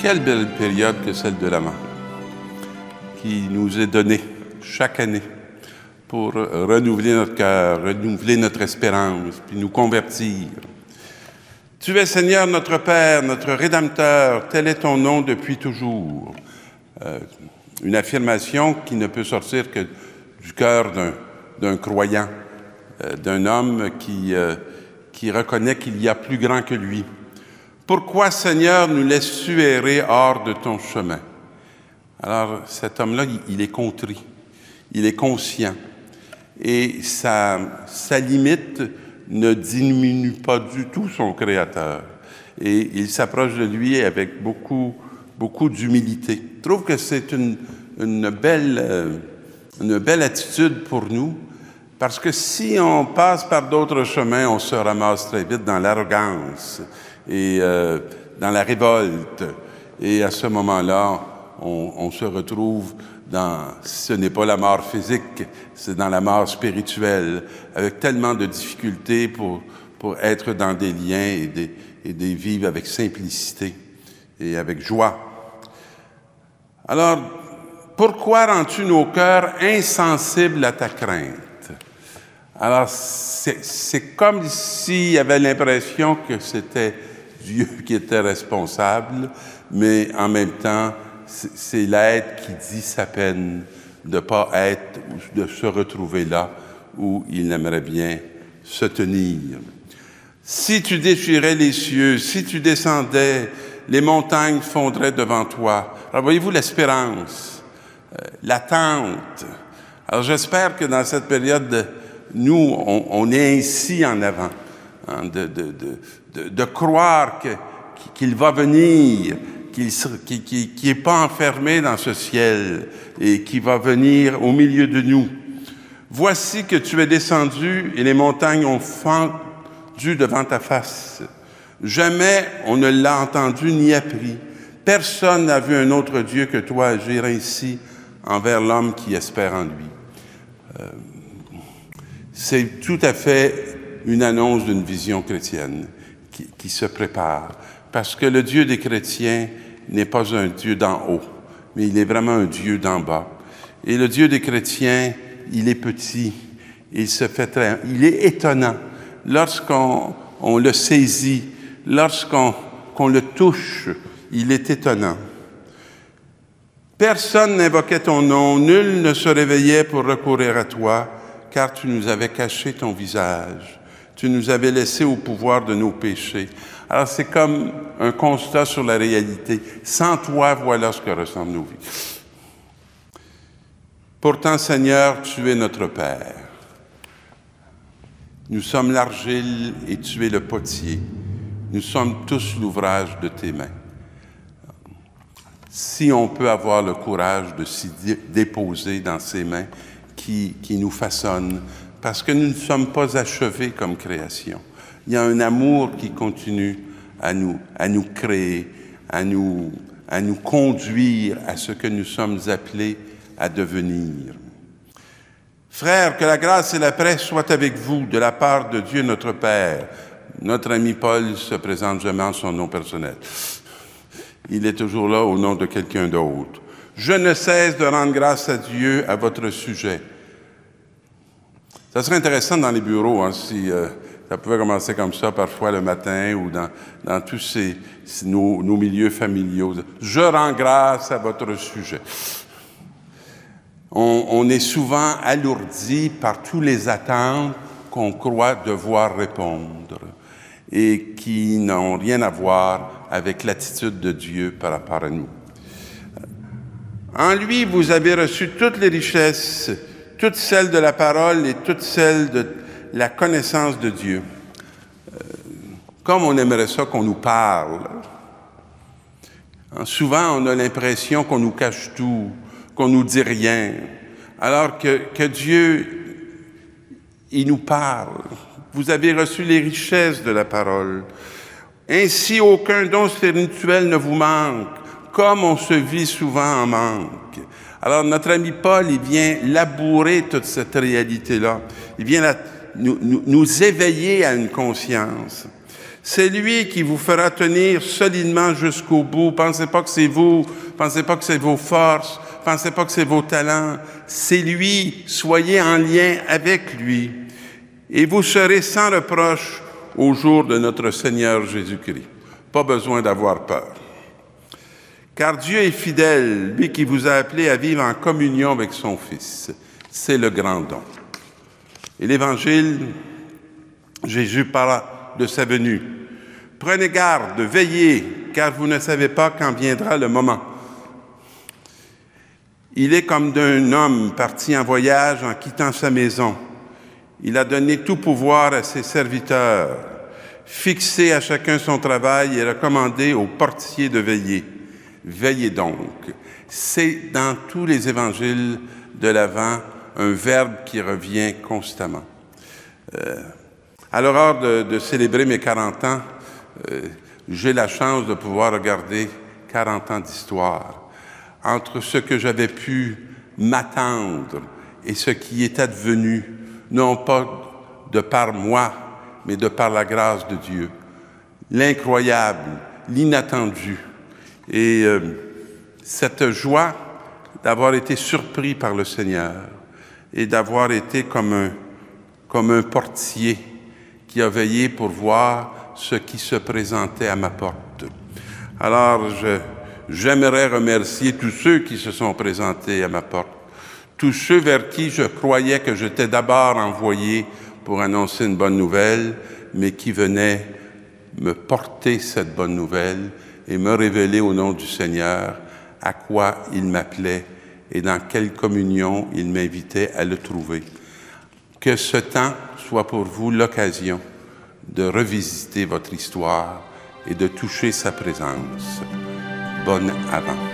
quelle belle période que celle de l'Avent, qui nous est donnée chaque année pour renouveler notre cœur, renouveler notre espérance, puis nous convertir. Tu es Seigneur notre Père, notre Rédempteur, tel est ton nom depuis toujours. Une affirmation qui ne peut sortir que du cœur d'un croyant, d'un homme qui reconnaît qu'il y a plus grand que lui. Pourquoi, Seigneur, nous laisses-tu errer hors de ton chemin? Alors, cet homme-là, il est contrit, il est conscient. Et sa limite ne diminue pas du tout son Créateur. Et il s'approche de lui avec beaucoup d'humilité. Je trouve que c'est une belle attitude pour nous, parce que si on passe par d'autres chemins, on se ramasse très vite dans l'arrogance et dans la révolte. Et à ce moment-là, on se retrouve ce n'est pas la mort physique, c'est dans la mort spirituelle, avec tellement de difficultés pour être dans des liens et des vivre avec simplicité et avec joie. Alors, pourquoi rends-tu nos cœurs insensibles à ta crainte? Alors, c'est comme s'il y avait l'impression que c'était Dieu qui était responsable, mais en même temps, c'est l'être qui dit sa peine de ne pas être, ou de se retrouver là où il aimerait bien se tenir. Si tu déchirais les cieux, si tu descendais, les montagnes fondraient devant toi. Alors voyez-vous l'espérance, l'attente. Alors j'espère que dans cette période, nous, on est ainsi en avant, hein, de croire qu'il va venir, qui n'est pas enfermé dans ce ciel et qui va venir au milieu de nous. Voici que tu es descendu et les montagnes ont fendu devant ta face. Jamais on ne l'a entendu ni appris. Personne n'a vu un autre Dieu que toi agir ainsi envers l'homme qui espère en lui. C'est tout à fait une annonce d'une vision chrétienne qui se prépare. Parce que le Dieu des chrétiens n'est pas un Dieu d'en haut, mais il est vraiment un Dieu d'en bas. Et le Dieu des chrétiens, il est petit, il est étonnant. Lorsqu'on le saisit, lorsqu'on le touche, il est étonnant. Personne n'invoquait ton nom, nul ne se réveillait pour recourir à toi, car tu nous avais caché ton visage. Tu nous avais laissés au pouvoir de nos péchés. Alors, c'est comme un constat sur la réalité. Sans toi, voilà ce que ressemblent nos vies. Pourtant, Seigneur, tu es notre Père. Nous sommes l'argile et tu es le potier. Nous sommes tous l'ouvrage de tes mains. Si on peut avoir le courage de s'y déposer dans ses mains qui nous façonnent, parce que nous ne sommes pas achevés comme création. Il y a un amour qui continue à nous créer, à nous conduire à ce que nous sommes appelés à devenir. Frères, que la grâce et la paix soient avec vous de la part de Dieu notre Père. Notre ami Paul se présente jamais en son nom personnel. Il est toujours là au nom de quelqu'un d'autre. Je ne cesse de rendre grâce à Dieu à votre sujet. Ça serait intéressant dans les bureaux, hein, si ça pouvait commencer comme ça parfois le matin ou dans tous nos milieux familiaux. Je rends grâce à votre sujet. On est souvent alourdi par tous les attentes qu'on croit devoir répondre et qui n'ont rien à voir avec l'attitude de Dieu par rapport à nous. En lui, vous avez reçu toutes les richesses, toutes celles de la parole et toutes celles de la connaissance de Dieu. Comme on aimerait ça qu'on nous parle. Souvent, on a l'impression qu'on nous cache tout, qu'on nous dit rien, alors que Dieu, il nous parle. Vous avez reçu les richesses de la parole. Ainsi, aucun don spirituel ne vous manque, comme on se vit souvent en manque. Alors, notre ami Paul, il vient labourer toute cette réalité-là. Il vient nous éveiller à une conscience. C'est lui qui vous fera tenir solidement jusqu'au bout. Pensez pas que c'est vous, pensez pas que c'est vos forces, pensez pas que c'est vos talents. C'est lui, soyez en lien avec lui. Et vous serez sans reproche au jour de notre Seigneur Jésus-Christ. Pas besoin d'avoir peur. Car Dieu est fidèle, lui qui vous a appelé à vivre en communion avec son Fils. C'est le grand don. Et l'Évangile, Jésus parle de sa venue. Prenez garde, veillez, car vous ne savez pas quand viendra le moment. Il est comme d'un homme parti en voyage en quittant sa maison. Il a donné tout pouvoir à ses serviteurs, fixé à chacun son travail et recommandé aux portiers de veiller. Veillez donc. C'est dans tous les évangiles de l'Avent un verbe qui revient constamment. À l'aurore de célébrer mes 40 ans, j'ai la chance de pouvoir regarder 40 ans d'histoire. Entre ce que j'avais pu m'attendre et ce qui est advenu, non pas de par moi, mais de par la grâce de Dieu. L'incroyable, l'inattendu. Et cette joie d'avoir été surpris par le Seigneur et d'avoir été comme un portier qui a veillé pour voir ce qui se présentait à ma porte. Alors, j'aimerais remercier tous ceux qui se sont présentés à ma porte, tous ceux vers qui je croyais que j'étais d'abord envoyé pour annoncer une bonne nouvelle, mais qui venaient me porter cette bonne nouvelle et me révéler au nom du Seigneur à quoi il m'appelait et dans quelle communion il m'invitait à le trouver. Que ce temps soit pour vous l'occasion de revisiter votre histoire et de toucher sa présence. Bonne Avant.